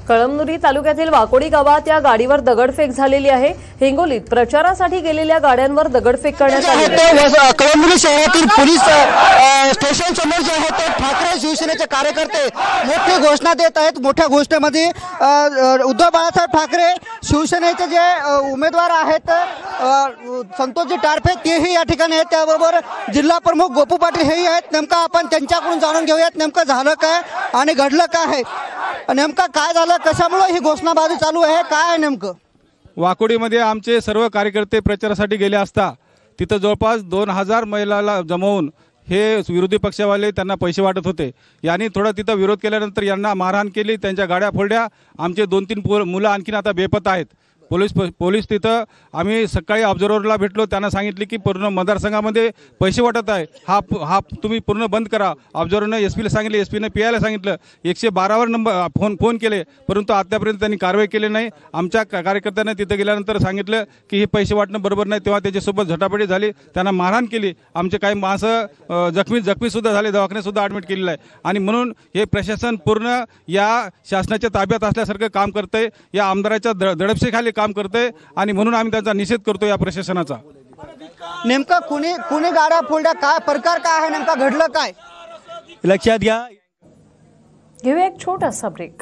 कळमनुरी तालुक्यातील वाकोडी गावात या गाडीवर दगडफेक झालेली आहे। हिंगोलीत प्रचारासाठी गेलेल्या गाड्यांवर दगडफेक करण्यात आली आहे। कळमनुरी शहरातील पोलीस स्टेशन समोर जे आहेत ते ठाकरे शिवसेनेचे कार्यकर्ते मोठी घोषणा देत आहेत। मोठ्या घोषणेमध्ये उद्धव बाळासाहेब ठाकरे शिवसेनेचे जे उमेदवार आहेत संतोषजी टारफे तेही या ठिकाणी आहेत, त्याबरोबर जिल्हा प्रमुख गोपू पाटील हेही आहेत। नेमका आपण त्यांच्याकडून जाणून घेऊयात नेमकं झालं काय आणि घडलं काय आहे, नेमका काय झालं, कशामुळे ही घोषणाबाजी चालू आहे, काय आहे नेमकं। वाकोडीमध्ये आमचे सर्व कार्यकर्ते प्रचारासाठी गेले असता तिथं जवळपास 2000 महिलाला जमवून हे विरोधी पक्षवाले त्यांना पैसे वाटत होते। यांनी थोडा तिथं विरोध केल्यानंतर यांना मारहाण केली, त्यांच्या गाड्या फोडल्या। आमचे 2-3 मुलं आणखीन आता बेपत्ता आहेत। पोलीस तिथं आम्ही सकाळी ऑब्झर्व्हरला भेटलो, त्यांना सांगितले की पूर्ण मतदारसंघामध्ये पैसे वाटत आहे, हा तुम्ही पूर्ण बंद करा। ऑब्झर्व्हरने एसपीला सांगितले, एसपीने पीआयला सांगितलं, 112वर नंबर फोन केले, परंतु आतापर्यंत त्यांनी कारवाई केली नाही। आमच्या कार्यकर्त्यांना तिथं गेल्यानंतर सांगितलं की हे पैसे वाटणं बरोबर नाही, तेव्हा त्याच्यासोबत झटापटी झाली, त्यांना मारहाण केली। आमचे काही माणसं जखमी सुद्धा झाले, दवाखान्यात सुद्धा ॲडमिट केलेलं आहे। आणि म्हणून हे प्रशासन पूर्ण या शासनाच्या ताब्यात असल्यासारखं काम करतंय, या आमदाराच्या दडपशाहीखाली काम करते आणि म्हणून आम्ही त्याचा निषेध करतो या प्रशासनाचा। नेमका कुणी गाड्या फोडल्या, काय प्रकार काय आहे, नेमका घडलं काय लक्षात घ्या। घेऊया एक छोटासा ब्रेक।